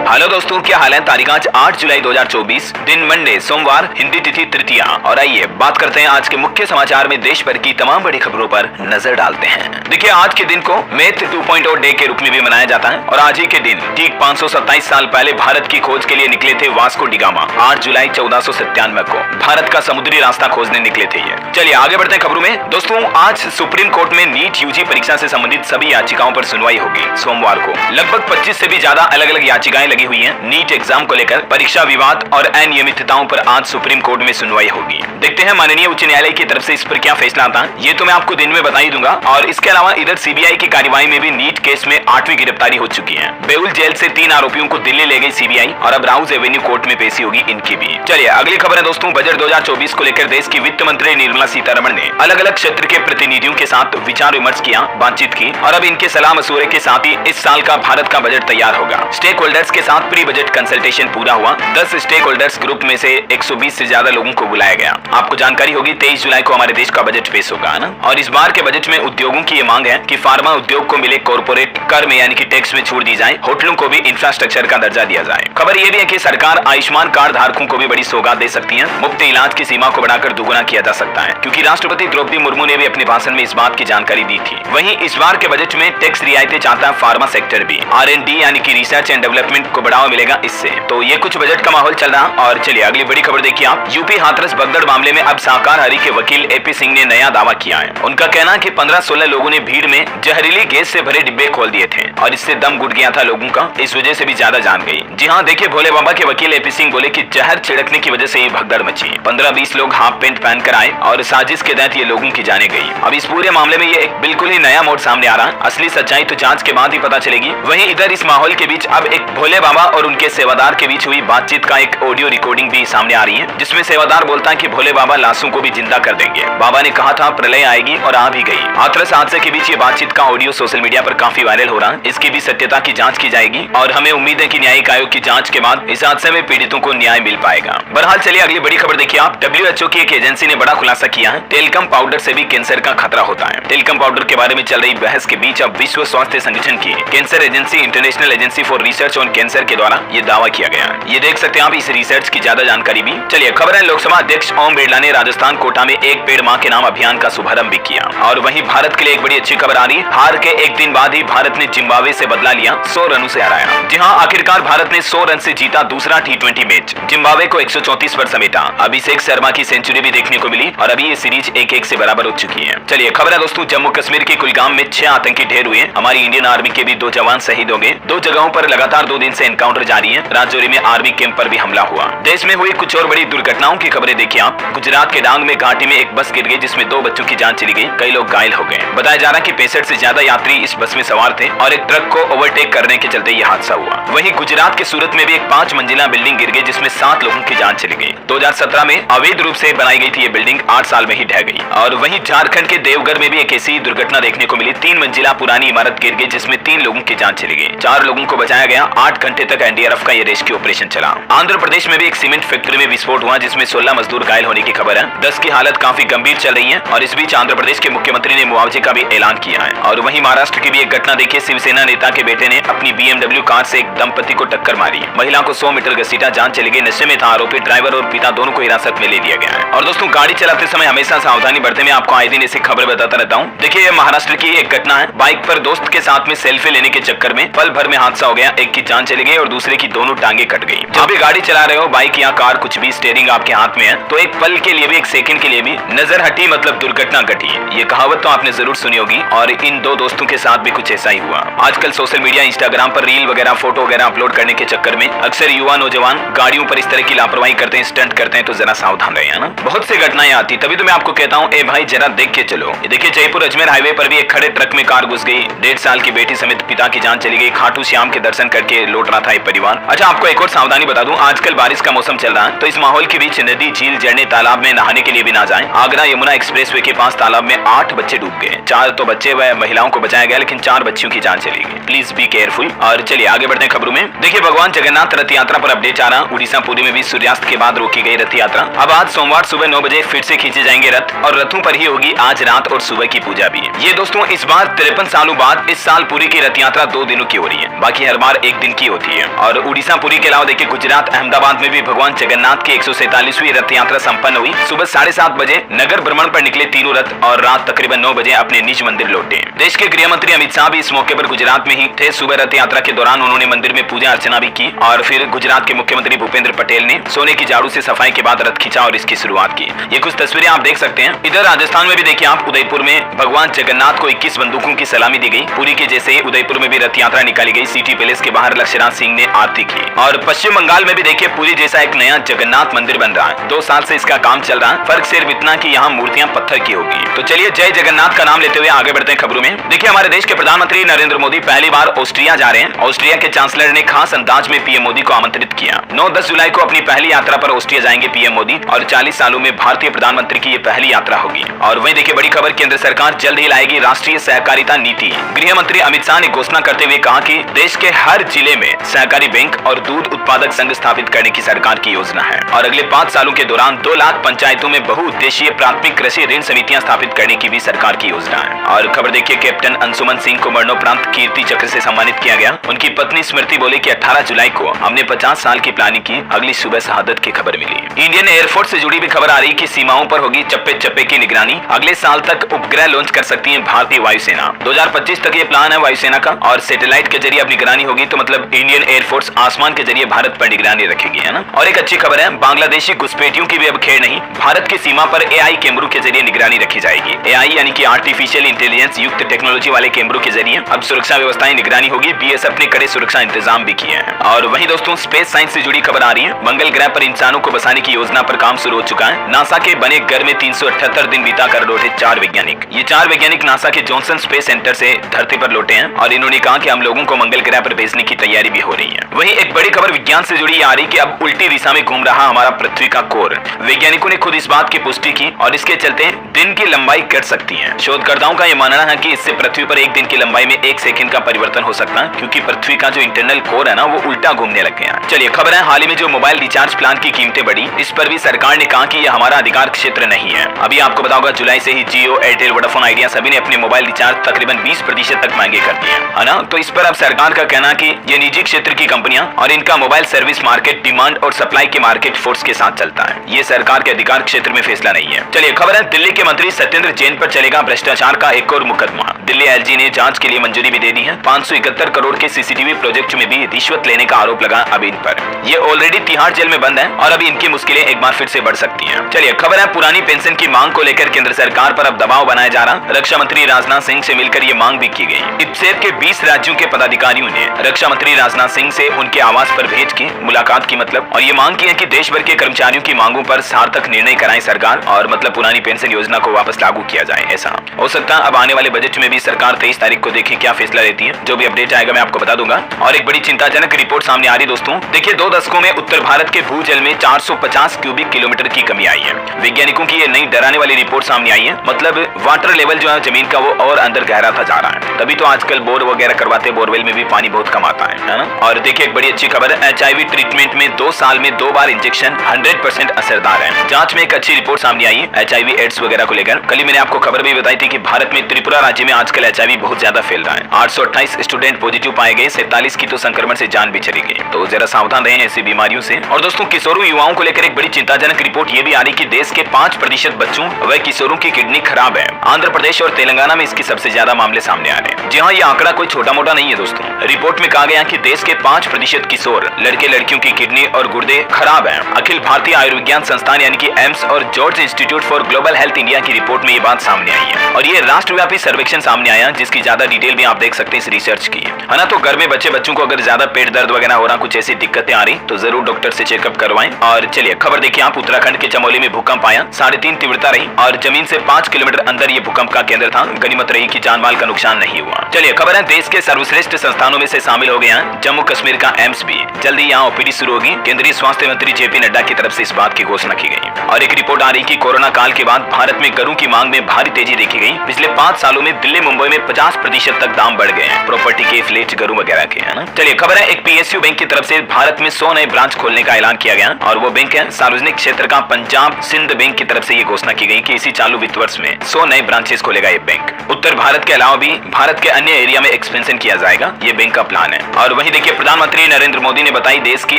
Hello दोस्तों, क्या हाल है। तारीख आज 8 जुलाई 2024, दिन मंडे सोमवार, हिंदी तिथि तृतीया। और आइए बात करते हैं आज के मुख्य समाचार में देश भर की तमाम बड़ी खबरों पर नजर डालते हैं। देखिए, आज के दिन को मेथ 2.0 डे के रूप में भी मनाया जाता है और आज ही के दिन ठीक 527 साल पहले भारत की खोज के लिए निकले थे वास्को डी गामा। 8 जुलाई 1497 को भारत का समुद्री रास्ता खोजने निकले थे ये। चलिए आगे बढ़ते हैं खबरों में। दोस्तों, आज सुप्रीम कोर्ट में नीट यूजी परीक्षा से संबंधित सभी याचिकाओं पर सुनवाई होगी। सोमवार को लगभग 25 से भी ज्यादा अलग अलग याचिकाएं लगी हुई हैं। नीट एग्जाम को लेकर परीक्षा विवाद और अनियमितताओं पर आज सुप्रीम कोर्ट में सुनवाई होगी। देखते हैं माननीय उच्च न्यायालय की तरफ से इस पर क्या फैसला आता है, ये तो मैं आपको दिन में बता ही दूंगा। और इसके अलावा इधर सीबीआई की कार्यवाही में भी नीट केस में 8वीं गिरफ्तारी हो चुकी है। बेउल जेल से 3 आरोपियों को दिल्ली ले गई सीबीआई और अब राउज एवेन्यू कोर्ट में पेशी होगी इनकी भी। चलिए अगली खबर है दोस्तों, बजट 2024 को लेकर देश की वित्त मंत्री निर्मला सीतारमण ने अलग अलग क्षेत्र के प्रतिनिधियों के साथ विचार विमर्श किया, बातचीत की और अब इनके सलाह मशवरे के साथ ही इस साल का भारत का बजट तैयार होगा। स्टेक होल्डर्स के साथ प्री बजट कंसल्टेशन पूरा हुआ। 10 स्टेक होल्डर्स ग्रुप में से 120 से ज्यादा लोगों को बुलाया गया। आपको जानकारी होगी 23 जुलाई को हमारे देश का बजट पेश होगा ना। और इस बार के बजट में उद्योगों की ये मांग है कि फार्मा उद्योग को मिले कॉर्पोरेट कर में यानी कि टैक्स में छूट दी जाए, होटलों को भी इंफ्रास्ट्रक्चर का दर्जा दिया जाए। खबर ये भी है कि सरकार आयुष्मान कार्ड धारकों को भी बड़ी सौगात दे सकती है। मुफ्त इलाज की सीमा को बढ़ाकर दुगुना किया जा सकता है, क्योंकि राष्ट्रपति द्रौपदी मुर्मू ने भी अपने भाषण में इस बात की जानकारी दी थी। वहीं इस बार के बजट में टैक्स रियायतें चाहता है फार्मा सेक्टर भी। R&D यानी कि रिसर्च एंड डेवलपमेंट को बढ़ावा मिलेगा इससे। तो ये कुछ बजट का माहौल चल रहा। और चलिए अगली बड़ी खबर देखिए आप। यूपी हाथरस भगदड़ मामले में अब शाकाहारी के वकील AP सिंह ने नया दावा किया है। उनका कहना है कि 15-16 लोगों ने भीड़ में जहरीली गैस से भरे डिब्बे खोल दिए थे और इससे दम घुट गया था लोगों का। इस वजह से भी ज्यादा जान गई। जी हाँ, देखिए भोले बाबा के वकील AP सिंह बोले कि जहर छिड़कने की वजह से ये भगदड़ मची। 15-20 लोग हाफ पेंट पहनकर आए और साजिश के तहत ये लोगों की जाने गई। अब इस पूरे मामले में ये एक बिल्कुल ही नया मोड़ सामने आ रहा है। असली सच्चाई तो जांच के बाद ही पता चलेगी। वहीं इधर इस माहौल के बीच अब एक भोले बाबा और उनके सेवादार के बीच हुई बातचीत का एक ऑडियो रिकॉर्डिंग भी सामने आ रही है, जिसमें सेवादार बोलता है कि भोले बाबा लाशों को भी जिंदा कर देंगे। बाबा ने कहा था प्रलय आएगी और आ भी गई। हाथरस हादसे के बीच ये बातचीत का ऑडियो सोशल मीडिया पर काफी वायरल हो रहा है। इसकी भी सत्यता की जांच की जाएगी और हमें उम्मीद है कि न्यायिक आयोग की जांच के बाद इस हादसे में पीड़ितों को न्याय मिल पाएगा। बहरहाल चलिए अगली बड़ी खबर देखिए आप। WHO की एक एजेंसी ने बड़ा खुलासा किया है, टेलकम पाउडर से भी कैंसर का खतरा होता है। टेलकम पाउडर के बारे में चल रही बहस के बीच अब विश्व स्वास्थ्य संगठन की cancer agency international agency for research on cancer के द्वारा ये दावा किया गया है। ये देख सकते हैं आप इस रिसर्च की ज्यादा जानकारी भी। चलिए खबर है, लोकसभा अध्यक्ष ओम बिरला ने राजस्थान कोटा में एक पेड़ मां के नाम अभियान का शुभारंभ भी किया। और वहीं भारत के लिए एक बड़ी अच्छी खबर आ रही। हार के एक दिन बाद ही भारत ने जिम्बाब्वे से बदला लिया, 100 रनों से हराया। जी हाँ, आखिरकार भारत ने 100 रन से जीता दूसरा T20 मैच, जिम्बाब्वे को 134 पर समेटा। अभिषेक शर्मा की सेंचुरी भी देखने को मिली और अभी ये सीरीज 1-1 से बराबर हो चुकी है। चलिए खबर है दोस्तों, जम्मू कश्मीर के कुलगाम में 6 आतंकी ढेर हुए। हमारी इंडियन आर्मी के भी 2 जवान शहीद हो गए। 2 जगहों पर लगातार 2 दिन से एनकाउंटर जारी है। राजौरी में आर्मी कैंप पर भी हमला हुआ। देश में हुई कुछ और बड़ी दुर्घटनाओं की खबरें देखिए आप। गुजरात के डांग में घाटी में एक बस गिर गई, जिसमें 2 बच्चों की जान चली गई, कई लोग घायल हो गए। बताया जा रहा है कि 65 से ज्यादा यात्री इस बस में सवार थे और एक ट्रक को ओवरटेक करने के चलते यह हादसा हुआ। वहीं गुजरात के सूरत में भी एक 5 मंजिला बिल्डिंग गिर गई, जिसमें 7 लोगों की जान चली गई। 2017 में अवैध रूप से बनाई गई थी ये बिल्डिंग, 8 साल में ही ढह गई। और वहीं झारखंड के देवघर में भी एक ऐसी दुर्घटना देखने को मिली। 3 मंजिला पुरानी इमारत गिर गई, जिसमें 3 लोगों की जान चली गई। 4 लोगों को बचाया गया। 8 घंटे तक NDRF का ये रेस्क्यू ऑपरेशन चला। आंध्र प्रदेश में भी एक सीमेंट फैक्ट्री में विस्फोट हुआ, जिसमें 16 मजदूर घायल होने की खबर है। 10 की हालत काफी गंभीर चल रही है। और इस बीच आंध्र प्रदेश के मुख्यमंत्री ने मुआवजे का भी ऐलान किया है। और वहीं महाराष्ट्र की भी एक घटना देखिए। शिवसेना नेता के बेटे ने अपनी BMW कार से एक दंपति को टक्कर मारी। महिला को 100 मीटर घसीटा, जान चली गई। नशे में था आरोपी। ड्राइवर और पिता दोनों को हिरासत में ले लिया गया है। और दोस्तों, गाड़ी चलाते समय हमेशा सावधानी बरतने में आपको आए दिन ऐसी खबर बताता रहता हूँ। देखिए, महाराष्ट्र की एक घटना है। बाइक पर दोस्त के साथ में सेल्फी लेने के चक्कर में पल भर में हादसा हो गया। एक की जान चली गई और दूसरे की दोनों टांगे कट गई। जब भी गाड़ी चला रहे हो, बाइक या कार कुछ भी, स्टीयरिंग आपके हाथ में है, तो एक पल के लिए भी, एक सेकंड के लिए भी नजर हटी मतलब दुर्घटना घटी। ये कहावत तो आपने जरूर सुनी होगी। और इन 2 दोस्तों के साथ भी कुछ ऐसा ही हुआ। आजकल सोशल मीडिया इंस्टाग्राम पर रील वगैरह, फोटो वगैरह अपलोड करने के चक्कर में अक्सर युवा नौजवान गाड़ियों पर इस तरह की लापरवाही करते हैं, स्टंट करते हैं। तो जरा सावधान रहे, है ना। बहुत सी घटनाएं आती, तभी तो मैं आपको कहता हूँ, ए भाई जरा देख के चलो। देखिए, जयपुर अजमेर हाईवे पर भी एक खड़े ट्रक में कार घुस गई। 1.5 साल की बेटी समेत पिता की जान चली गई। खाटू श्याम के दर्शन करके लौट रहा था एक परिवार। अच्छा, आपको एक और सावधानी बता दूं, आजकल बारिश का मौसम चल रहा है, तो इस माहौल के बीच नदी, झील, झरने, तालाब में नहाने के लिए भी ना जाएं। आगरा यमुना एक्सप्रेसवे के पास तालाब में 8 बच्चे डूब गए। 4 तो बच्चे व महिलाओं को बचाया गया, लेकिन 4 बच्चियों की जान चली गई। Please be careful. और चलिए आगे बढ़ते हैं खबरों में। देखिए, भगवान जगन्नाथ रथ यात्रा पर अपडेट आ रहा। उड़ीसा पुरी में भी सूर्यास्त के बाद रोकी गई रथ यात्रा। अब आज सोमवार सुबह 9 बजे फिर से खींचे जाएंगे रथ और रथों पर ही होगी आज रात और सुबह की पूजा भी। ये दोस्तों इस बार 53 सालों बाद इस साल पुरी की रथ यात्रा 2 दिनों की हो रही है। बाकी हर बार 1 दिन की होती है। और उड़ीसा पुरी के अलावा देखिए गुजरात अहमदाबाद में भी भगवान जगन्नाथ की 147वीं रथ यात्रा संपन्न हुई। सुबह 7:30 बजे नगर भ्रमण पर निकले तीनों रथ और रात तकरीबन 9 बजे अपने निज मंदिर लौटे। देश के गृह मंत्री अमित शाह भी इस मौके पर गुजरात में ही थे। सुबह रथ यात्रा के दौरान उन्होंने मंदिर में पूजा अर्चना भी की और फिर गुजरात के मुख्यमंत्री भूपेंद्र पटेल ने सोने की झाड़ू से सफाई के बाद रथ खींचा और इसकी शुरुआत की। ये कुछ तस्वीरें आप देख सकते हैं। इधर राजस्थान में भी देखिए आप, उदयपुर में भगवान जगन्नाथ को 21 बंदूकों की सलामी दी गई। पुरी के जैसे ही उदयपुर में भी रथ यात्रा निकाली गई। सिटी पैलेस के बाहर लक्ष्यराज सिंह ने आरती की। और पश्चिम बंगाल में भी देखिए पुरी जैसा एक नया जगन्नाथ मंदिर बन रहा है। 2 साल से इसका काम चल रहा है। फर्क सिर्फ इतना कि यहाँ मूर्तियां पत्थर की होगी। तो चलिए जय जगन्नाथ का नाम लेते हुए आगे बढ़ते हैं खबरों में। देखिए हमारे देश के प्रधानमंत्री नरेंद्र मोदी पहली बार ऑस्ट्रिया जा रहे हैं। ऑस्ट्रिया के चांसलर ने खास अंदाज में पीएम मोदी को आमंत्रित किया। 9-10 जुलाई को अपनी पहली यात्रा पर ऑस्ट्रिया जाएंगे पीएम मोदी और 40 सालों में भारतीय प्रधानमंत्री की ये पहली यात्रा होगी। और वहीं देखिए बड़ी खबर, केंद्र सरकार जल्द ही लाएगी राष्ट्रीय सहकारिता नीति। गृह मंत्री अमित शाह ने घोषणा करते हुए कहा कि देश के हर जिले में सहकारी बैंक और दूध उत्पादक संघ स्थापित करने की सरकार की योजना है और अगले 5 सालों के दौरान 2 लाख पंचायतों में बहुउद्देशीय प्राथमिक कृषि ऋण समितियां स्थापित करने की भी सरकार की योजना है। और खबर देखिए, कैप्टन अंशुमन सिंह को मरणोपरांत कीर्ति चक्र से सम्मानित किया गया। उनकी पत्नी स्मृति बोले कि 18 जुलाई को हमने 50 साल की प्लानिंग की, अगली सुबह शहादत की खबर मिली। इंडियन एयरफोर्स से जुड़ी भी खबर आ रही कि सीमाओं पर होगी चप्पे चप्पे की निगरानी। अगले साल तक उपग्रह लॉन्च कर सकती है भारतीय वायुसेना। 2025 तक ये प्लान है वायुसेना का और सैटेलाइट के जरिए अब निगरानी होगी। तो मतलब इंडियन एयरफोर्स आसमान के जरिए भारत पर निगरानी रखेगी, है ना। और एक अच्छी खबर है, बांग्लादेशी घुसपैठियों की भी अब खेर नहीं। भारत की सीमा पर एआई कैमरों के जरिए निगरानी रखी जाएगी। एआई यानी कि आर्टिफिशियल इंटेलिजेंस युक्त टेक्नोलॉजी वाले कैमरों के जरिए अब सुरक्षा व्यवस्थाएं निगरानी होगी। बीएसएफ ने कड़े सुरक्षा इंतजाम भी किए हैं। और वहीं दोस्तों स्पेस साइंस से जुड़ी खबर आ रही है। मंगल ग्रह पर इंसानों को बसाने की योजना पर काम शुरू हो चुका है। नासा के बने घर में 378 दिन बीता कर लौटे 4 वैज्ञानिक। ये 4 वैज्ञानिक नासा के जॉनसन स्पेस सेंटर से धरती पर लौटे हैं और इन्होंने कहा कि हम लोगों को मंगल ग्रह पर भेजने की तैयारी भी हो रही है। वहीं एक बड़ी खबर विज्ञान से जुड़ी आ रही कि अब उल्टी दिशा में घूम रहा हमारा पृथ्वी का कोर। वैज्ञानिकों ने खुद इस बात की पुष्टि की और इसके चलते दिन की लंबाई घट सकती है। शोधकर्ताओं का यह मानना है कि इससे पृथ्वी पर एक दिन की लंबाई में 1 सेकंड का परिवर्तन हो सकता है, क्योंकि पृथ्वी का जो इंटरनल कोर है ना वो उल्टा घूमने लग गया। चलिए खबर है, हाल ही में जो मोबाइल रिचार्ज प्लान की कीमतें बढ़ी, इस पर भी सरकार ने कहा कि यह हमारा अधिकार क्षेत्र नहीं है। अभी आपको बताऊंगा जुलाई से ही जियो, एयरटेल, वोडाफोन आइडिया सभी ने अपने मोबाइल रिचार्ज तकरीबन 20% तक महंगे कर दिए, है ना। तो इस पर अब सरकार का कहना कि ये निजी क्षेत्र की कंपनियां और इनका मोबाइल सर्विस मार्केट डिमांड और सप्लाई के मार्केट फोर्स के साथ चलता है। ये सरकार के अधिकार क्षेत्र में फैसला नहीं है। चलिए खबर है, दिल्ली के मंत्री सत्येंद्र जैन पर चलेगा भ्रष्टाचार का एक और मुकदमा। दिल्ली एलजी ने जांच के लिए मंजूरी भी दे दी है। 571 करोड़ के सीसीटीवी प्रोजेक्ट में भी रिश्वत लेने का आरोप लगा अब इन पर। ये ऑलरेडी तिहाड़ जेल में बंद है और अभी इनकी मुश्किलें एक बार फिर से बढ़ सकती हैं। चलिए खबर है, पुरानी पेंशन की मांग को लेकर केंद्र सरकार पर अब दबाव बनाया जा रहा। रक्षा मंत्री राजनाथ सिंह से मिलकर ये मांग भी की गई। इप्सेट के 20 राज्यों के पदाधिकारियों ने रक्षा मंत्री राजनाथ सिंह से उनके आवास पर भेज की मुलाकात की और ये मांग की है कि देश भर के कर्मचारियों की मांगों पर सार्थक निर्णय कराए सरकार और पुरानी पेंशन योजना को वापस लागू किया जाए। ऐसा हो सकता है अब आने वाले बजट में भी सरकार 23 तारीख को देखिए क्या फैसला लेती है। जो भी अपडेट आएगा मैं आपको बता दूंगा। और एक बड़ी चिंताजनक रिपोर्ट सामने आ रही दोस्तों, देखिए 2 दशकों में उत्तर भारत के भूजल में 450 क्यूबिक किलोमीटर की कमी आई है। वैज्ञानिकों की ये नई डराने वाली रिपोर्ट सामने आई है। मतलब वाटर लेवल जो है जमीन का वो और अंदर गहराता जा रहा है। तभी तो आजकल बोर वगैरह करवाते, बोरवेल में भी पानी बहुत कम आता है ना। और देखिए एक बड़ी अच्छी खबर है, HIV ट्रीटमेंट में 2 साल में 2 बार इंजेक्शन 100% असरदार है। जांच में एक अच्छी रिपोर्ट सामने आई है HIV एड्स वगैरह को लेकर। कल ही मैंने आपको खबर भी बताई थी कि भारत में त्रिपुरा राज्य में आजकल HIV बहुत ज्यादा फैल रहा है। 828 स्टूडेंट पॉजिटिव पाए गए, 47 की तो संक्रमण से जान भी चली गई। तो जरा सावधान रहें ऐसी बीमारियों से। और दोस्तों किशोरों युवाओं को लेकर एक बड़ी चिंताजनक रिपोर्ट ये भी आ रही कि देश के 5% बच्चों व किशोरों की किडनी खराब है। आंध्र प्रदेश और तेलंगाना में इसके सबसे ज्यादा मामले सामने आ रहे हैं। जी हाँ, ये आंकड़ा कोई छोटा मोटा नहीं है दोस्तों। रिपोर्ट में कहा गया कि देश के 5% किशोर लड़के लड़कियों की किडनी और गुर्दे खराब है। अखिल भारतीय आयुर्विज्ञान संस्थान यानी कि एम्स और George institute for global health India की रिपोर्ट में ये बात सामने आई है। और ये राष्ट्रव्यापी सर्वेक्षण सामने आया जिसकी ज्यादा डिटेल भी आप देख सकते हैं इस रिसर्च की, है ना। तो घर में बच्चों को अगर ज्यादा पेट दर्द वगैरह हो रहा, कुछ ऐसी दिक्कतें आ रही तो जरूर डॉक्टर से चेकअप करवाएं। और चलिए खबर देखिए आप, उत्तराखंड के चमोली में भूकंप आया, 3.5 तीव्रता रही और जमीन से 5 किलोमीटर अंदर ये भूकंप का केंद्र था। गनीमत रही कि जान माल का नुकसान नहीं हुआ। चलिए खबर है, देश के सर्वश्रेष्ठ संस्थानों में से शामिल हो गया जम्मू कश्मीर का एम्स भी। जल्दी यहाँ OPD शुरू होगी। केंद्रीय स्वास्थ्य मंत्री JP नड्डा की तरफ से इस बात की घोषणा की गई। और एक रिपोर्ट आ रही कि कोरोना काल के बाद भारत में गरूं की मांग में भारी तेजी देखी गई। पिछले 5 सालों में दिल्ली मुंबई में 50% तक दाम बढ़ गए हैं प्रॉपर्टी के, फ्लैट, गरू वगैरह के, है ना। चलिए खबर है, एक PSU बैंक की तरफ से भारत में 100 नए ब्रांच खोलने का ऐलान किया गया और वो बैंक है सार्वजनिक क्षेत्र का पंजाब सिंध बैंक की तरफ से ये घोषणा की गई कि इसी चालू वित्त वर्ष में 100 नए ब्रांचेस खोलेगा ये बैंक। उत्तर भारत के अलावा भी भारत के अन्य एरिया में एक्सपेंशन किया जाएगा, ये बैंक का प्लान है। और वहीं वहीं देखिए प्रधानमंत्री नरेंद्र मोदी ने बताई देश की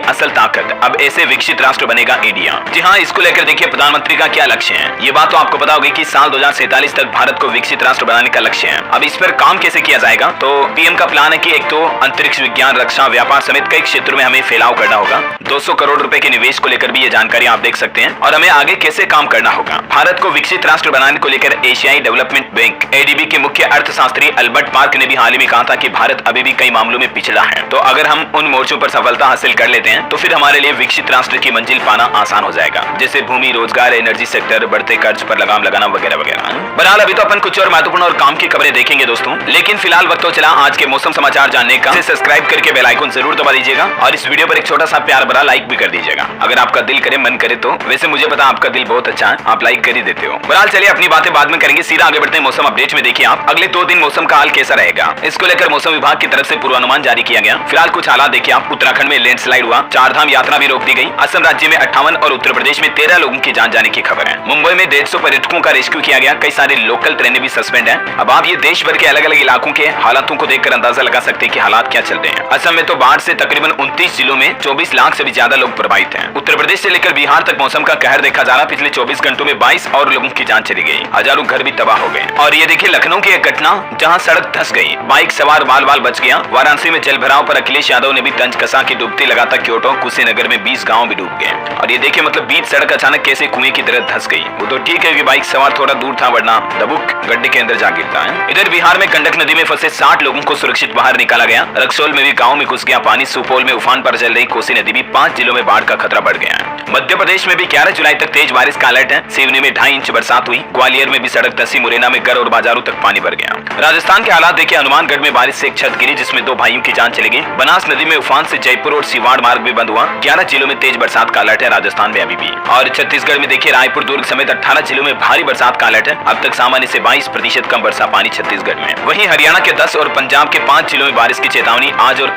असल ताकत, अब ऐसे विकसित राष्ट्र बनेगा इंडिया। जी हाँ, इसको लेकर देखिए प्रधानमंत्री का क्या लक्ष्य है। ये बात तो आपको पता होगी कि साल 2047 तक भारत को विकसित राष्ट्र बनाने का लक्ष्य है। अब इस पर काम कैसे किया जाएगा, तो पीएम का प्लान है कि एक तो अंतरिक्ष विज्ञान, रक्षा, व्यापार समेत कई क्षेत्रों में हमें फैलाव करना होगा। 200 करोड़ रुपए के निवेश को लेकर भी ये जानकारी आप देख सकते हैं, और हमें आगे कैसे काम करना होगा। भारत को विकसित राष्ट्र बनाने को लेकर एशियाई डेवलपमेंट बैंक एडीबी के मुख्य अर्थशास्त्री अल्बर्ट मार्क ने भी हाल ही में कहा था कि भारत अभी भी कई मामलों में पिछड़ा है। तो अगर हम उन मोर्चों पर सफलता हासिल कर लेते हैं तो फिर हमारे लिए विकसित राष्ट्र की मंजिल पाना आसान हो जाएगा, जैसे भूमि, रोजगार, एनर्जी सेक्टर, बढ़ते कर्ज पर लगाम लगाना वगैरह वगैरह। बहरहाल अभी तो अपन कुछ और महत्वपूर्ण और काम की खबरें देखेंगे दोस्तों, लेकिन फिलहाल वक्त तो चला आज के मौसम समाचार जानने का। सब्सक्राइब करके बेल आइकन जरूर दबा दीजिएगा और इस वीडियो पर एक छोटा सा प्यार भरा लाइक भी कर दीजिएगा, अगर आपका दिल करे, मन करे तो। वैसे मुझे पता आपका दिल बहुत अच्छा है, आप लाइक कर ही देते हो। बहरहाल चलिए अपनी बातें बाद में करेंगे, सीधा आगे बढ़ते हैं मौसम अपडेट में। देखिए आप अगले 2 दिन मौसम का हाल कैसा रहेगा, इसको लेकर मौसम विभाग की तरफ से पूर्वानुमान जारी किया गया। फिलहाल कुछ हालात देखिए आप, उत्तराखंड में लैंडस्लाइड हुआ, 4 धाम यात्रा भी रोक दी गई, असम राज्य में 58 और उत्तर प्रदेश में 13 लोगों की जान जाने की खबर है। मुंबई में 150 पर्यटकों का रेस्क्यू किया गया, कई सारे लोकल ट्रेनें भी सस्पेंड है। अब आप ये देश भर के अलग अलग इलाकों के हालातों को देखकर अंदाजा लगा सकते हैं कि हालात क्या चल रहे हैं। असम में तो बाढ़ से तकरीबन 29 जिलों में 24 लाख से भी ज्यादा लोग प्रभावित हैं। उत्तर प्रदेश से लेकर बिहार तक मौसम का कहर देखा जा रहा, पिछले 24 घंटों में 22 और लोगों की जान चली गई, हजारों घर भी तबाह हो गए। और ये देखिए लखनऊ की एक घटना जहां सड़क धंस गई, बाइक सवार बाल बाल बच गया। वाराणसी में जल भराव पर अखिलेश यादव ने भी तंज कसा की डूबती लगातार क्योटो, कुशीनगर में 20 गांव भी डूब गए। और ये देखिए मतलब बीच सड़क अचानक कैसे कुएं की तरह धंस गई। वो तो ठीक है कि बाइक सवार थोड़ा दूर था, वरना दबुक गड्ढे के अंदर जा गिरता है। इधर बिहार में गंडक नदी में फंसे 60 लोगों को सुरक्षित बाहर निकाला गया। रक्सौल में भी गांव में घुस गया पानी। सुपौल में उफान पर चल रही कोसी नदी भी 5 जिलों में बाढ़ का खतरा बढ़ गया है। मध्य प्रदेश में भी 11 जुलाई तक तेज बारिश का अलर्ट है। सिवनी में 2.5 इंच बरसात हुई। ग्वालियर में भी सड़क धंसी, मुरैना में घर और बाजारों तक पानी भर गया। राजस्थान के हालात देखिए, हनुमानगढ़ में बारिश से एक छत गिरी जिसमें 2 भाइयों की जान चली गई। बनास नदी में उफान से जयपुर और सिवाड़ मार्ग भी बंद हुआ। 11 जिलों में तेज बरसात का अलर्ट है राजस्थान में अभी भी। और छत्तीसगढ़ में देखिए रायपुर, दुर्ग समेत 18 जिलों में भारी बरसात का अलर्ट है। अब तक सामान्य से 22% कम वर्षा पानी छत्तीसगढ़ में। वहीं हरियाणा के 10 और पंजाब के 5 जिलों में बारिश की चेतावनी आज और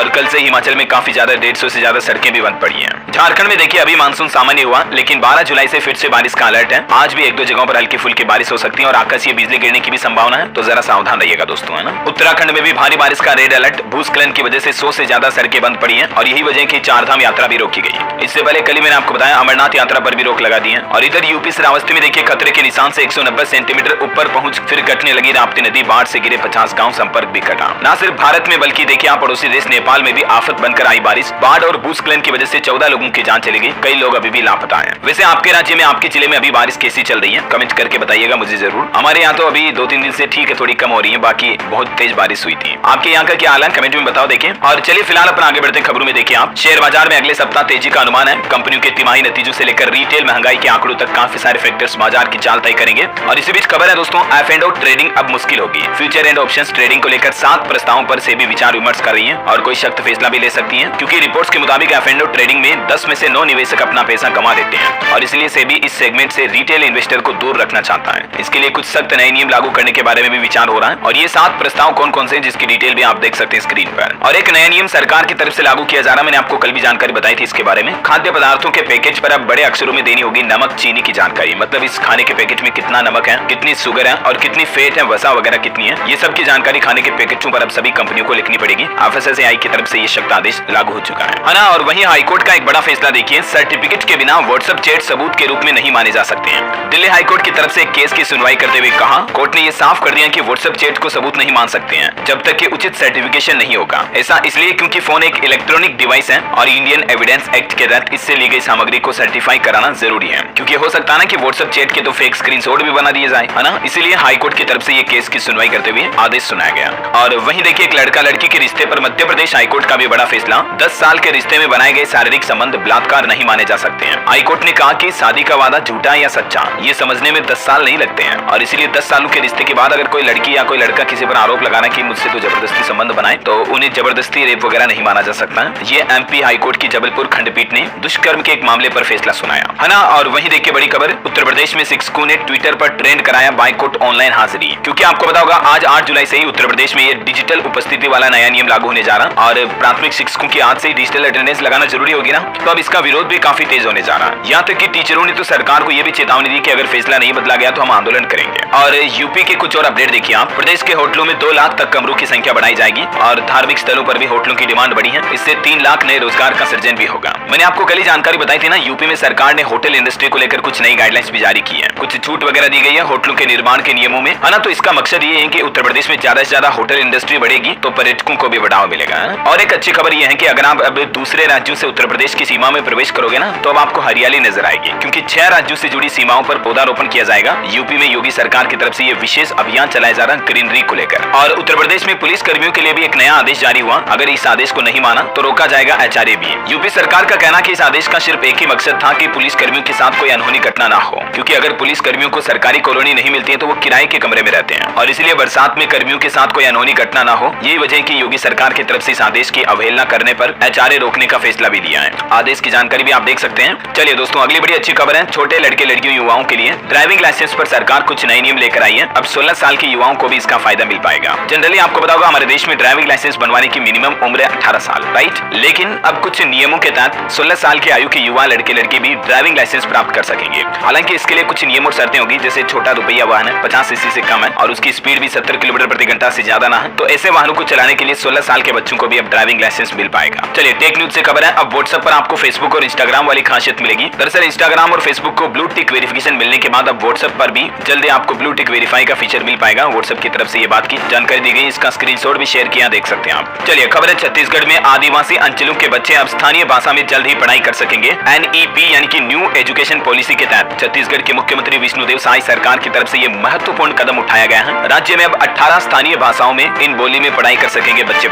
कल से हिमाचल में काफी ज्यादा 150 से ज्यादा सड़कें भी बंद पड़ी हैं। झारखंड में देखिए अभी मानसून सामान्य हुआ, लेकिन 12 जुलाई से फिर से बारिश का अलर्ट है। आज भी 1-2 जगहों पर हल्की फुल्की बारिश हो सकती है और आकाशीय बिजली गिरने की भी संभावना है, तो जरा सावधान रहिएगा दोस्तों, है ना। उत्तराखंड में भी भारी बारिश का रेड अलर्ट, भूस्खलन की वजह से 100 से ज्यादा सड़कें बंद पड़ी हैं और यही वजह की 4 धाम यात्रा भी रोकी गई। इससे पहले कल ही मैंने आपको बताया अमरनाथ यात्रा पर भी रोक लगा दी है। और इधर यूपी श्रावस्ती में देखिए खतरे के निशान से 190 सेंटीमीटर ऊपर पहुंच फिर कटने लगी राप्ती नदी। बाढ़ से गिरे 50 गांव, संपर्क भी कटा। न सिर्फ भारत में बल्कि देखिए आप पड़ोसी देश नेपाल में भी आफत बनकर आई बारिश। बाढ़ और भूस्खलन की वजह से 14 लोगों की जान चली गई, कई लोग अभी भी लापता हैं। वैसे आपके राज्य में, आपके जिले में अभी बारिश कैसी चल रही है, कमेंट करके बताइएगा मुझे जरूर। हमारे यहाँ तो अभी 2-3 दिन से ठीक है, थोड़ी कम हो रही है, बाकी बहुत तेज बारिश हुई थी। आपके यहाँ का क्या हाल है कमेंट में बताओ देखें। और चलिए फिलहाल अपन आगे बढ़ते हैं खबरों में। देखिए आप शेयर बाजार में अगले सप्ताह तेजी का अनुमान है। कंपनियों के तिमाही नतीजों से लेकर रिटेल महंगाई के आंकड़ों तक काफी सारे फैक्टर्स बाजार की चाल तय करेंगे। और इसी बीच खबर है दोस्तों, F&O ट्रेडिंग अब मुश्किल होगी। फ्यूचर एंड ऑप्शंस ट्रेडिंग को लेकर 7 प्रस्तावों पर सेबी विचार विमर्श कर रही है और कोई सख्त फैसला भी ले सकती है, क्योंकि रिपोर्ट्स के मुताबिक F&O ट्रेडिंग में 10 में से 9 निवेशक अपना पैसा गंवा देते हैं और इसलिए सेबी इस सेगमेंट से रिटेल इन्वेस्टर को दूर रखना चाहता है। इसके लिए कुछ सख्त नए नियम लागू करने के बारे में भी विचार हो रहा है और ये 7 प्रस्ताव कौन कौन से हैं जिसकी डिटेल भी आप देख सकते हैं स्क्रीन पर। और एक नया नियम सरकार की तरफ से लागू किया जा रहा है, मैंने आपको कल भी जानकारी बताई थी इसके बारे में। खाद्य पदार्थों के पैकेज पर अब बड़े अक्षरों में देनी होगी नमक चीनी की जानकारी, मतलब इस खाने के पैकेज में कितना नमक है, कितनी शुगर है और कितनी फैट है, वसा वगैरह कितनी है, ये सब की जानकारी खाने के पैकेजों पर अब सभी कंपनियों को लिखनी पड़ेगी। FSSAI की तरफ से ये सख्त आदेश लागू हो चुका है ना। और वहीं हाईकोर्ट का एक बड़ा फैसला देखिए, सर्टिफिकेट के बिना व्हाट्सएप चैट सबूत के रूप में नहीं माने जा सकते हैं। दिल्ली हाईकोर्ट की तरफ से एक केस की सुनवाई करते हुए कहा, कोर्ट ने ये साफ कर दिया कि व्हाट्सएप चैट को सबूत नहीं मान सकते हैं जब तक कि उचित सर्टिफिकेशन नहीं होगा। ऐसा इसलिए क्योंकि फोन एक इलेक्ट्रॉनिक डिवाइस है और इंडियन एविडेंस एक्ट के तहत इससे ली गई सामग्री को सर्टिफाई कराना जरूरी है, क्योंकि हो सकता है ना कि व्हाट्सएप चैट के तो फेक स्क्रीनशॉट भी बना दिए जाए, है ना। इसीलिए हाईकोर्ट की तरफ से ये केस की सुनवाई करते हुए आदेश सुनाया गया। और वहीं देखिए एक लड़का लड़की के रिश्ते पर मध्य प्रदेश हाईकोर्ट का भी बड़ा फैसला, 10 साल के रिश्ते में बनाए गए शारीरिक संबंध बलात्कार नहीं माने जा सकते हैं। हाईकोर्ट ने कहा कि शादी का वादा झूठा या सच्चा ये समझने में 10 साल नहीं लगते हैं और इसीलिए 10 सालों के रिश्ते के बाद अगर कोई लड़की या कोई लड़का किसी पर आरोप लगाना कि मुझसे तो जबरदस्ती संबंध बनाए, तो उन्हें जबरदस्ती रेप वगैरह नहीं माना जा सकता। ये MP हाईकोर्ट की जबलपुर खंडपीठ ने दुष्कर्म के एक मामले पर फैसला सुनाया, है ना। और वहीं देखिए बड़ी खबर, उत्तर प्रदेश में शिक्षकों ने ट्विटर पर ट्रेंड कराया बाइकआउट ऑनलाइन हाजिरी, क्योंकि आपको पता होगा आज 8 जुलाई से ही उत्तर प्रदेश में ये डिजिटल उपस्थिति वाला नया नियम लागू होने जा रहा और प्राथमिक शिक्षकों की आज से ही डिजिटल अटेंडेंस लगाना जरूरी होगी ना, तो अब इसका विरोध भी काफी तेज होने जा रहा है। यहाँ तक कि टीचरों ने तो सरकार को यह भी चेतावनी दी कि अगर फैसला नहीं बदला गया तो हम आंदोलन करेंगे। और यूपी के कुछ और अपडेट देखिए आप, प्रदेश के होटलों में 2 लाख तक कमरों की संख्या बढ़ाई जाएगी और धार्मिक स्थलों स्थलों पर भी होटलों की डिमांड बढ़ी है। इससे 3 लाख नए रोजगार का सृजन भी होगा। मैंने आपको कल ही जानकारी बताई थी ना, यूपी में सरकार ने होटल इंडस्ट्री को लेकर कुछ नई गाइडलाइंस भी जारी की है। कुछ छूट वगैरह दी गई है होटलों के निर्माण के नियमों में, है ना। तो इसका मकसद ये है कि उत्तर प्रदेश में ज्यादा से ज्यादा होटल इंडस्ट्री बढ़ेगी तो पर्यटकों को भी बढ़ावा मिलेगा। और एक अच्छी खबर यह है कि अगर आप अब दूसरे राज्यों से उत्तर प्रदेश की सीमा में प्रवेश करोगे ना, तो अब आपको हरियाली नजर आएगी, क्योंकि 6 राज्यों से जुड़ी सीमाओं पर पौधारोपण किया जाएगा। यूपी में योगी सरकार की तरफ से ये विशेष अभियान चलाया जा रहा है ग्रीनरी को लेकर। और उत्तर प्रदेश में पुलिस कर्मियों के लिए भी एक नया आदेश जारी हुआ। अगर इस आदेश को नहीं माना तो रोका जाएगा HRA भी। यूपी सरकार का कहना कि इस आदेश का सिर्फ एक ही मकसद था कि पुलिस कर्मियों के साथ कोई अनहोनी घटना ना हो, क्योंकि अगर पुलिस कर्मियों को सरकारी कॉलोनी नहीं मिलती है तो वो किराए के कमरे में रहते हैं, और इसलिए बरसात में कर्मियों के साथ कोई अनहोनी घटना ना हो। यही वजह की योगी सरकार की तरफ से इस आदेश की अवहेलना करने पर HRA रोकने का फैसला भी लिया है। आदेश की जानकारी भी आप देख सकते हैं। चलिए दोस्तों, अगली बड़ी अच्छी खबर है छोटे लड़के लड़कियों युवाओं के लिए। ड्राइविंग लाइसेंस पर सरकार कुछ नए नियम लेकर आई है। अब 16 साल के युवाओं को भी इसका फायदा मिल पाएगा। जनरली आपको पता होगा हमारे देश में ड्राइविंग लाइसेंस बनवाने की मिनिमम उम्र 18 साल, राइट। लेकिन अब कुछ नियमों के तहत 16 साल की आयु के युवा लड़के लड़की भी ड्राइविंग लाइसेंस प्राप्त कर सकेंगे। हालांकि इसके लिए कुछ नियम और शर्तें होगी, जैसे छोटा दुपहिया वाहन है, 50 cc से कम है और उसकी स्पीड भी 70 किलोमीटर प्रति घंटा से ज्यादा ना है। तो ऐसे वाहनों को चलाने के लिए 16 साल के बच्चों को भी अब ड्राइविंग लाइसेंस मिल पाएगा। चलिए टेक न्यूज से खबर है, अब व्हाट्सएप पर आपको फेसबुक और इंस्टाग्राम वाली खासियत मिलेगी। दरअसल इंस्टाग्राम और फेसबुक को ब्लू टिक वेरिफिकेशन मिलने के बाद अब व्हाट्सएप पर भी जल्दी आपको ब्लू टिक वेरीफाई का फीचर मिल पाएगा। व्हाट्सएप की तरफ से ये बात की जानकारी दी गई, इसका स्क्रीनशॉट भी शेयर किया, देख सकते हैं आप। चलिए खबर है छत्तीसगढ़ में आदिवासी अंचलों के बच्चे अब स्थानीय भाषा में जल्द ही पढ़ाई कर सकेंगे। NEP यानी कि न्यू एजुकेशन पॉलिसी के तहत छत्तीसगढ़ के मुख्यमंत्री विष्णुदेव साय सरकार की तरफ से ये महत्वपूर्ण कदम उठाया गया है। राज्य में अब 18 स्थानीय भाषाओं में इन बोली में पढ़ाई कर सकेंगे बच्चे।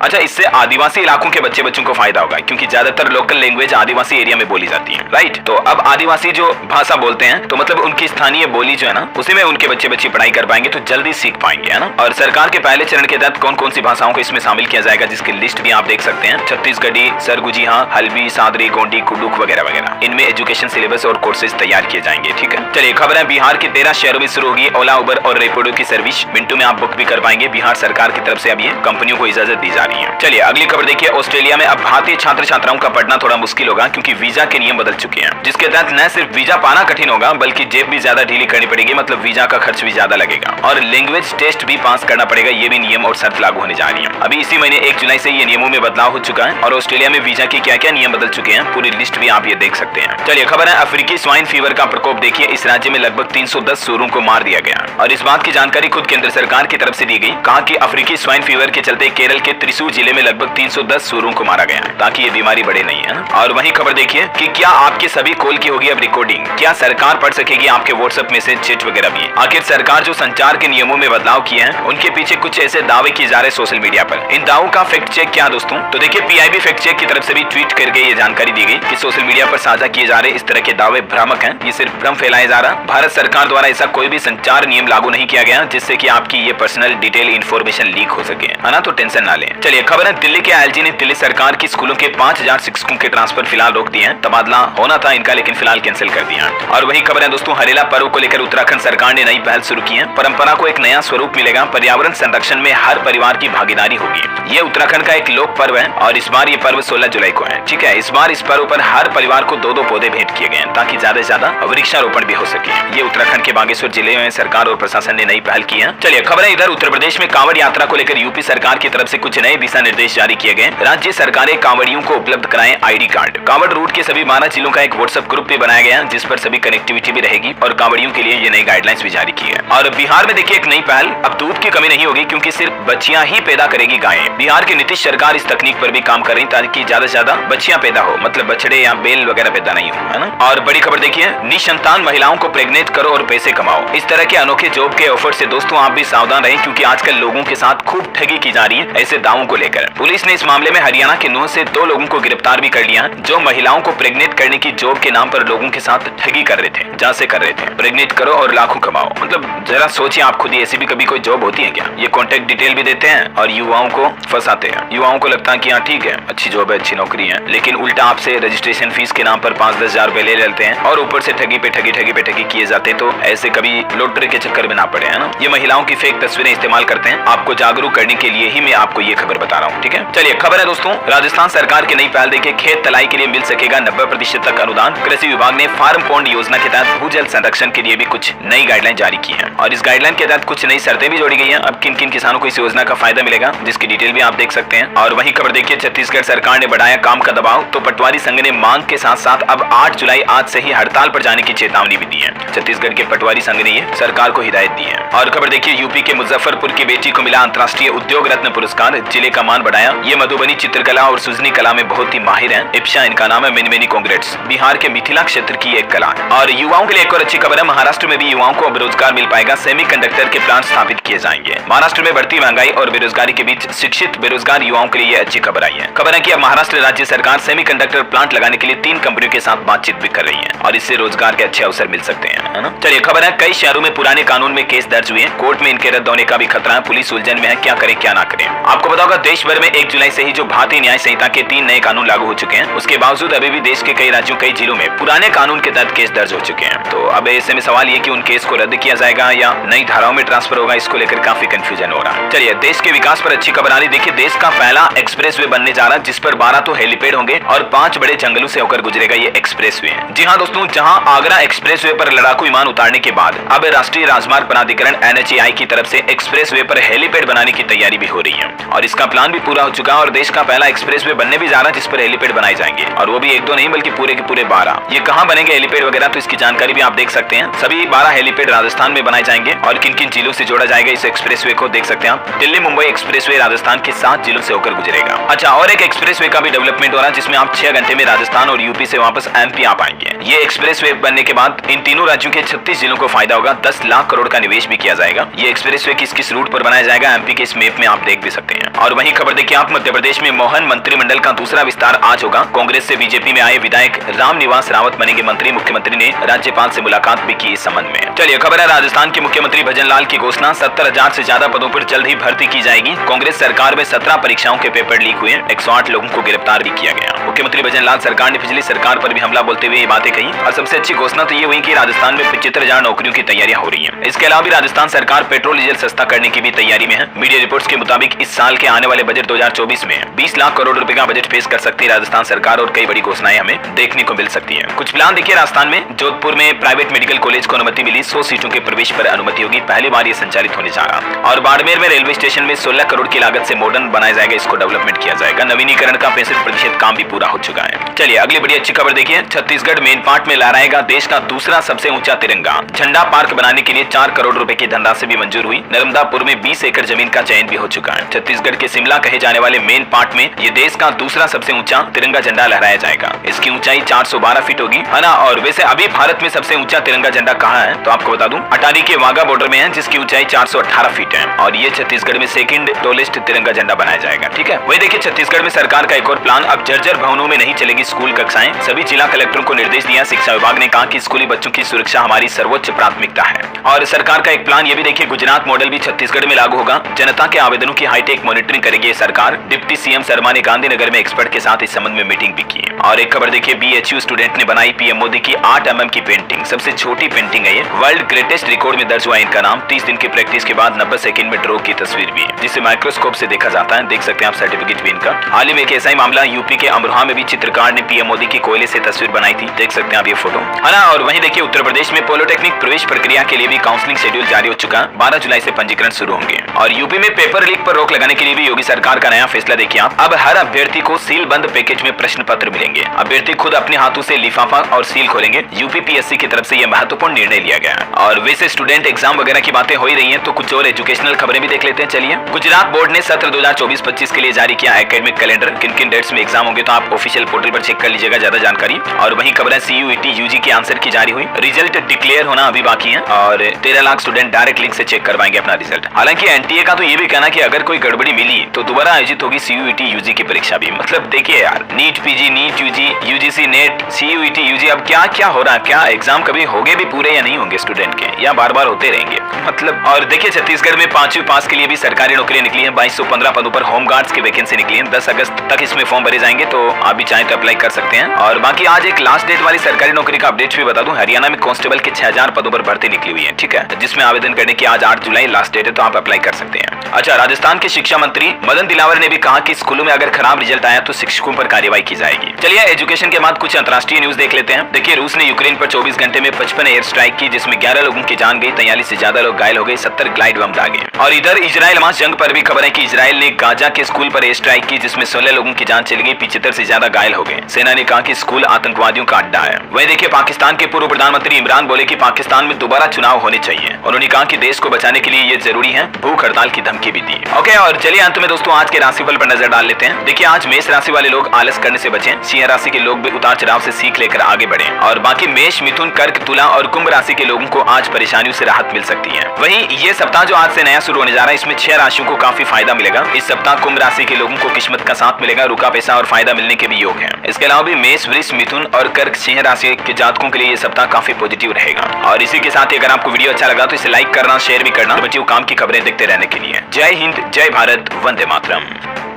अच्छा, इससे आदिवासी इलाकों के बच्चों को फायदा होगा, क्योंकि ज्यादातर लोकल लैंग्वेज आदिवासी एरिया में बोली जाती है, राइट। तो अब आदिवासी जो भाषा बोलते हैं, तो मतलब उनकी स्थानीय बोली जो है ना, उसी में उनके बच्चे पढ़ाई कर पाएंगे, तो जल्दी सीख पाएंगे, है ना। और सरकार के पहले चरण के तहत कौन कौन सी भाषाओं को इसमें शामिल किया जाएगा, जिसकी लिस्ट भी आप देख सकते हैं। छत्तीसगढ़ी, सरगुजिहा, हल्बी, सादरी, गोंडी, कुडुक वगैरह वगैरह। इनमें एजुकेशन सिलेबस और कोर्सेज तैयार किए जाएंगे, ठीक है। चलिए खबर है बिहार के 13 शहरों में शुरू होगी ओला, उबर और रेपिडो की सर्विस। मिनटों में आप बुक भी कर पाएंगे। बिहार सरकार की तरफ से अब ये कंपनियों को इजाजत दी जा रही है। चलिए अगली खबर देखिए, ऑस्ट्रेलिया में अब भारतीय छात्र छात्राओं का पढ़ना थोड़ा मुश्किल होगा, क्योंकि वीजा के नियम बदल चुके हैं, जिसके तहत न सिर्फ वीजा पाना कठिन होगा, बल्कि जेब भी ज्यादा ढीली करनी पड़ेगी, मतलब वीजा का खर्च भी ज्यादा लगेगा, और लैंग्वेज टेस्ट भी पास करना पड़ेगा। ये भी नियम और शर्त लागू होने जा रही है। अभी इसी महीने 1 जुलाई से ये नियमों में बदलाव हो चुका है, और ऑस्ट्रेलिया में वीजा के क्या क्या नियम बदल चुके हैं, पूरी लिस्ट भी आप ये देख सकते हैं। चलिए खबर है अफ्रीकी स्वाइन फीवर का प्रकोप देखिए, इस राज्य में लगभग 310 सूरों को मार दिया गया, और इस बात की जानकारी खुद केंद्र सरकार की तरफ से दी गई। कहा कि अफ्रीकी स्वाइन फीवर के चलते केरल के त्रिशूर जिले में लगभग 310 सूरों को मारा गया, ताकि ये बीमारी बढ़े नहीं, है ना। और वही खबर देखिए कि क्या आपके सभी कॉल की होगी अब रिकॉर्डिंग, क्या सरकार पढ़ सकेगी आपके व्हाट्सएप मैसेज, चैट वगैरह भी। आखिर सरकार जो संचार के नियमों में बदलाव किए हैं, उनके पीछे कुछ ऐसे दावे किए जा रहे सोशल मीडिया पर। इन दावों का फैक्ट चेक क्या दोस्तों, तो देखिए PIB फैक्ट चेक की तरफ से भी ट्वीट करके ये जानकारी दी गई कि सोशल मीडिया पर साझा किए जा रहे इस तरह के दावे भ्रामक हैं, ये सिर्फ भ्रम फैलाया जा रहा। भारत सरकार द्वारा ऐसा कोई भी संचार नियम लागू नहीं किया गया जिससे कि आपकी ये पर्सनल डिटेल इंफॉर्मेशन लीक हो सके, है ना। तो टेंशन ना लें। चलिए खबर है दिल्ली के ILG ने दिल्ली सरकार की स्कूलों के 5000 शिक्षकों के ट्रांसफर फिलहाल रोक दिए हैं। तबादला होना था इनका, लेकिन फिलहाल कैंसिल कर दिया। और वही खबर है दोस्तों, हरेला पर्व को लेकर उत्तराखंड सरकार ने नई पहल शुरू की है। परंपरा को एक नया स्वरूप मिलेगा, पर्यावरण संरक्षण में हर परिवार की भागीदारी होगी। ये उत्तराखंड का एक लोक पर्व है, और इस बार ये पर्व 16 जुलाई को है, ठीक है। इस बार इस पर्व पर हर परिवार को 2-2 पौधे भेंट किए गए, ताकि ज्यादा से ज्यादा वृक्षारोपण भी हो सके। ये उत्तराखंड के बागेश्वर जिले में सरकार और प्रशासन ने नई पहल की है। चलिए खबर है इधर उत्तर प्रदेश में कांवड़ यात्रा को लेकर यूपी सरकार की तरफ से कुछ नए दिशा निर्देश जारी किए गए। राज्य सरकारें कांवड़ियों को उपलब्ध कराएं ID कार्ड। कांवड़ रूट के सभी 12 जिलों का एक व्हाट्सएप ग्रुप भी बनाया गया, जिस पर सभी कनेक्टिविटी भी रहेगी, और कांवड़ियों के लिए ये नई गाइडलाइंस भी जारी की है। और बिहार में देखिए एक नई पहल, अब दूध की कमी नहीं होगी, क्योंकि सिर्फ बच्चियां ही पैदा करेगी गायें। बिहार की नीतीश सरकार इस तकनीक पर भी काम कर रही, ताकि ज्यादा से ज्यादा बच्चियां पैदा हो, मतलब बछड़े या बेल वगैरह पैदा नहीं हो, है ना। और बड़ी खबर देखिए, निसंतान महिलाओं को प्रेग्नेंट करो और पैसे कमाओ। इस तरह के अनोखे जॉब के ऑफर से दोस्तों आप भी सावधान रहें, क्योंकि आजकल लोगों के साथ खूब ठगी की जा रही है ऐसे दावों को लेकर। पुलिस ने इस मामले में हरियाणा के नूह से 2 लोगों को गिरफ्तार भी कर लिया, जो महिलाओं को प्रेग्नेंट करने की जॉब के नाम पर लोगों के साथ ठगी कर रहे थे, जहाँ से कर रहे थे प्रेग्नेंट करो और लाखों कमाओ। मतलब जरा सोचिए आप खुद ही, ऐसी भी कभी कोई जॉब होती है क्या। ये कॉन्टेक्ट डिटेल भी देते हैं और युवाओं को फंसाते हैं। युवाओं को लगता है कि हाँ ठीक है, अच्छी जॉब है, अच्छी नौकरी है, लेकिन उल्टा आपसे रजिस्ट्रेशन फीस के नाम पर 5-10 हजार रुपए ले लेते हैं, और ऊपर से ठगी पे ठगी किए जाते हैं। तो ऐसे कभी लॉटरी के चक्कर में ना पड़े, है ना। ये महिलाओं की फेक तस्वीरें इस्तेमाल करते हैं। आपको जागरूक करने के लिए ही मैं आपको ये खबर बता रहा हूँ, ठीक है। चलिए खबर है दोस्तों, राजस्थान सरकार की नई पहल देखिए, खेत तलाई के लिए मिल सकेगा 90% तक अनुदान। कृषि विभाग ने फार्म पॉन्ड योजना के तहत भूजल संरक्षण के लिए भी कुछ नई गाइडलाइन जारी की है, और इस गाइडलाइन के तहत कुछ नई शर्तें भी जोड़ी गई हैं। अब किन किन किसानों को इस योजना का फायदा मिलेगा, जिसकी डिटेल डिटेल भी आप देख सकते हैं। और वही खबर देखिए, छत्तीसगढ़ सरकार ने बढ़ाया काम का दबाव, तो पटवारी संघ ने मांग के साथ साथ अब 8 जुलाई आज से ही हड़ताल पर जाने की चेतावनी भी दी है। छत्तीसगढ़ के पटवारी संघ ने ये सरकार को हिदायत दी है। और खबर देखिए, यूपी के मुजफ्फरपुर की बेटी को मिला अंतर्राष्ट्रीय उद्योग रत्न पुरस्कार, जिले का मान बढ़ाया। ये मधुबनी चित्रकला और सुजनी कला में बहुत ही माहिर है। इप्शा इनका नाम है। Many many congrats. बिहार के मिथिला क्षेत्र की एक कला है। और युवाओं के लिए एक और अच्छी खबर है, महाराष्ट्र में भी युवाओं को अब रोजगार मिल पाएगा। सेमीकंडक्टर के प्लांट स्थापित किए जाएंगे। महाराष्ट्र में बढ़ती महंगाई और बेरोजगारी के बीच शिक्षित बेरोजगार युवाओं के लिए ये अच्छी खबर आई है। खबर है कि अब महाराष्ट्र राज्य सरकार सेमीकंडक्टर प्लांट लगाने के लिए 3 कंपनियों के साथ बातचीत भी कर रही है और इससे रोजगार के अच्छे अवसर मिल सकते हैं, है ना। चलिए खबर है, कई शहरों में पुराने कानून में केस दर्ज हुए। कोर्ट में इनके रद्द होने का भी खतरा है। पुलिस उलझन में है, क्या करें क्या ना करें। आपको पता होगा, देश भर में 1 जुलाई से ही जो भारतीय न्याय संहिता के 3 नए कानून लागू हो चुके हैं। उसके बावजूद अभी भी देश के कई राज्यों, कई जिलों में पुराने कानून के तहत केस दर्ज हो चुके हैं। तो अब ऐसे में सवाल ये कि उन केस को रद्द किया जाएगा या नई धाराओं में ट्रांसफर होगा, इसको लेकर काफी कंफ्यूजन हो रहा है। चलिए देश के विकास पर अच्छी खबर आ रही। देखिए, देश का पहला एक्सप्रेस वे बनने जा रहा है, जिस पर 12 तो हेलीपैड होंगे और 5 बड़े जंगलों से होकर गुजरेगा ये एक्सप्रेस वे। जी हाँ दोस्तों, जहां आगरा एक्सप्रेस वे पर लड़ाकू विमान उतारने के बाद अब राष्ट्रीय राजमार्ग प्राधिकरण NHAI की तरफ से एक्सप्रेस वे पर हेलीपैड बनाने की तैयारी भी हो रही है और इसका प्लान भी पूरा हो चुका है। और देश का पहला एक्सप्रेस वे बनने भी जा रहा है, जिस पर हेलीपैड बनाए जाएंगे और वो भी 1-2 नहीं बल्कि पूरे के पूरे 12। ये कहाँ बनेंगे हेलीपैड वगैरह, तो इसकी जानकारी भी आप देख सकते हैं। सभी 12 हेलीपैड राजस्थान में बनाए जाएंगे और किन किन जिलों से जोड़ा जाएगा इस एक्सप्रेस वे को देख सकते हैं आप। दिल्ली मुंबई एक्सप्रेस वे राजस्थान के 7 जिलों से होकर गुजरेगा। अच्छा, और एक एक्सप्रेस वे का भी डेवलपमेंट हो रहा है, जिसमें आप 6 घंटे में राजस्थान और यूपी से वापस MP आ पाएंगे। ये एक्सप्रेस वे बनने के बाद इन तीनों राज्यों के 36 जिलों को फायदा होगा। 10 लाख करोड़ का निवेश भी किया जाएगा। ये एक्सप्रेस वे किस किस रूट पर बनाया जाएगा, MP के इस मैप में आप देख भी सकते हैं। और वही खबर देखिए आप, मध्य प्रदेश में मोहन मंत्रिमंडल का दूसरा विस्तार आज होगा। कांग्रेस से बीजेपी में आए विधायक रामनिवास रावत बनेंगे मंत्री। मुख्यमंत्री ने राज्यपाल से मुलाकात भी की इस संबंध में। चलिए खबर है, राजस्थान के मुख्यमंत्री भजनलाल की घोषणा, 70,000 से ज्यादा पदों पर जल्द ही भर्ती की जाएगी। कांग्रेस सरकार में 17 परीक्षाओं के पेपर लीक हुए, 108 लोगों को गिरफ्तार भी किया गया। मुख्यमंत्री भजनलाल सरकार ने पिछली सरकार पर भी हमला बोलते हुए ये बातें कही और सबसे अच्छी घोषणा तो ये हुई कि राजस्थान में 75,000 नौकरियों की तैयारियां हो रही हैं। इसके अलावा भी राजस्थान सरकार पेट्रोल डीजल सस्ता करने की भी तैयारी में है। मीडिया रिपोर्ट्स के मुताबिक इस साल के आने वाले बजट 2024 में 20 लाख करोड़ रुपए का बजट पेश कर सकती है राजस्थान सरकार और कई बड़ी घोषणाएं हमें देखने को मिल सकती है। कुछ प्लान देखिए, राजस्थान में जोधपुर में प्राइवेट मेडिकल कॉलेज को अनुमति मिली। 100 सीटों के प्रवेश पर अनुमति होगी, पहली बार ये संचालित होने जा रहा। और बाड़मेर में रेलवे स्टेशन में 16 करोड़ की लागत से मॉडर्न बनाया जाएगा, इसको डेवलपमेंट किया जाएगा। नवीनीकरण का 65% काम भी पूरा हो चुका है। चलिए अगली बड़ी अच्छी खबर देखिए, छत्तीसगढ़ मेन पार्ट में लहराएगा देश का दूसरा सबसे ऊंचा तिरंगा। झंडा पार्क बनाने के लिए 4 करोड़ रुपए की धनराशि भी मंजूर हुई। नर्मदापुर में 20 एकड़ जमीन का चयन भी हो चुका है। छत्तीसगढ़ के शिमला कहे जाने वाले मेन पार्ट में ये देश का दूसरा सबसे ऊंचा तिरंगा झंडा लहराया जाएगा। इसकी ऊंचाई 412 फीट होगी, है ना। और वैसे अभी भारत में सबसे ऊंचा तिरंगा झंडा कहाँ है तो आपको बता दूं, अटारी के वाघा बॉर्डर में है, जिसकी ऊंचाई 418 फीट है और ये छत्तीसगढ़ में सेकंड टॉलेस्ट तिरंगा झंडा बनाया जाएगा। ठीक है, वही देखिए छत्तीसगढ़ में सरकार का एक और प्लान, अब जर्जर भवनों में नहीं चलेगी स्कूल कक्षाएं। सभी जिला कलेक्टरों को निर्देश दिया। शिक्षा विभाग ने कहा कि स्कूली बच्चों की सुरक्षा हमारी सर्वोच्च प्राथमिकता है। और सरकार का एक प्लान ये भी देखिए, गुजरात मॉडल भी छत्तीसगढ़ में लागू होगा। जनता के आवेदनों की हाईटेक मॉनिटरिंग करेगी सरकार। डिप्टी CM शर्मा ने गांधीनगर में एक्सपर्ट के साथ इस संबंध में मीटिंग भी की। और एक खबर देखिए, BHU स्टूडेंट ने बनाई PM मोदी की 8 mm की पेंटिंग। सबसे छोटी पेंटिंग है ये, वर्ल्ड ग्रेटेस्ट रिकॉर्ड में दर्ज हुआ इनका नाम। 30 दिन की प्रैक्टिस के बाद 90 सेकंड में ड्रॉ की तस्वीर भी, जिसे माइक्रोस्कोप से देखा जाता है। देख सकते हैं आप सर्टिफिकेट भी इनका। हाल ही में एक ऐसा ही मामला यूपी के अमरोहा में भी चित्रकार ने PM मोदी की कोयले से तस्वीर बनाई थी। देख सकते हैं आप ये फोटो, है ना। और वहीं देखिए उत्तर प्रदेश में पॉलिटेक्निक प्रवेश प्रक्रिया के लिए भी काउंसलिंग शेड्यूल जारी हो चुका है। 12 जुलाई से पंजीकरण शुरू होंगे। और यूपी में पेपर लीक पर रोक लगाने के लिए भी योगी सरकार का नया फैसला देखिए आप। अब हर अभ्यर्थी को सील बंद पैकेज में प्रश्न पत्र मिलेंगे। अभ्यर्थी खुद अपने हाथों से लिफाफा और सील खोलेंगे। यूपी PSC की तरफ से यह महत्वपूर्ण निर्णय लिया गया है। और वैसे स्टूडेंट एग्जाम वगैरह की बातें हो ही रही हैं, तो कुछ और एजुकेशनल खबरें भी देख लेते हैं। चलिए, गुजरात बोर्ड ने सत्र 2024-25 के लिए जारी किया एकेडमिक कैलेंडर। किन किन डेट्स में एग्जाम होंगे तो आप ऑफिशियल पोर्टल पर चेक कर लीजिएगा ज्यादा जानकारी। और वही खबर है, CUET UG की आंसर की जारी हुई। रिजल्ट डिक्लेयर होना अभी बाकी है और 13 लाख स्टूडेंट डायरेक्ट लिंक से चेक करवाएंगे अपना रिजल्ट। हालांकि NTA का तो ये भी कहना कि अगर कोई गड़बड़ी मिली तो दोबारा आयोजित होगी CUET UG की परीक्षा भी। मतलब देखिए यार, NEET PG, NEET UG, UGC NET, CUET UG, अब क्या क्या हो रहा है, क्या एग्जाम कभी होंगे भी पूरे या नहीं होंगे स्टूडेंट के, या बार बार होते रहेंगे मतलब। और देखिए छत्तीसगढ़ में 5वीं पास के लिए भी सरकारी नौकरियां निकली हैं। 2215 पदों पर होमगार्ड्स की वैकेंसी निकली है। 10 अगस्त तक इसमें फॉर्म भरे जाएंगे, तो आप भी चाहें तो अप्लाई कर सकते हैं। और बाकी आज एक लास्ट डेट वाली सरकारी नौकरी का अपडेट भी बता दूं, हरियाणा में कांस्टेबल के 6000 पदों पर भर्ती निकली हुई है। ठीक है, जिसमें आवेदन करने की आज 8 जुलाई लास्ट डेट है, तो आप अप्लाई कर सकते हैं। अच्छा, राजस्थान के शिक्षा मंत्री मदन दिलावर ने भी कहा कि स्कूलों में अगर खराब रिजल्ट आया तो शिक्षकों पर कार्रवाई की जाएगी। चलिए एजुकेशन के बाद कुछ अंतर्राष्ट्रीय न्यूज देख लेते हैं। देखिए, रूस ने यूक्रेन पर 24 घंटे में 55 एयर स्ट्राइक की, जिसमें 11 लोगों की जान गई, 43 से ज्यादा लोग घायल हो गए, 70 ग्लाइड बम दागे। और इधर इजराइल हमास जंग पर भी खबर है कि इजराइल ने गाजा के स्कूल पर एयर स्ट्राइक की, जिसमें 16 लोगों की जान चली गई, 75 से ज्यादा घायल हो गए। सेना ने कहा कि स्कूल आतंकवादियों का अड्डा है। वहीं देखिए, पाकिस्तान के पूर्व प्रधानमंत्री इमरान बोले कि पाकिस्तान में दोबारा चुनाव होने चाहिए। उन्होंने कहा कि देश को बचाने के लिए ये जरूरी है। भूख हड़ताल की धमकी भी दी। ओके, और चलिए अंत में दोस्तों आज के राशिफल पर नजर डाल लेते हैं। देखिए, आज मेष राशि वाले लोग आलस करने से बचें। सिंह राशि के लोग भी उतार चढ़ाव से सीख लेकर आगे बढ़े। और बाकी मेष, मिथुन, कर्क, तुला और कुंभ राशि के लोगों को आज परेशानियों से राहत मिल सकती है। वहीं ये सप्ताह जो आज से नया शुरू होने जा रहा है, इसमें 6 राशियों को काफी फायदा मिलेगा। इस सप्ताह कुंभ राशि के लोगों को किस्मत का साथ मिलेगा, रुका पैसा और फायदा मिलने के भी योग है। इसके अलावा भी मेष, वृष, मिथुन और कर्क, सिंह राशि के जातकों के लिए ये सप्ताह काफी पॉजिटिव रहेगा। और इसी के साथ ही अगर आपको वीडियो अच्छा लगा तो इसे लाइक करना, शेयर भी करना, बच्चों काम की खबरें देखते रहने के लिए। जय हिंद, जय भारत, वंदे मातरम।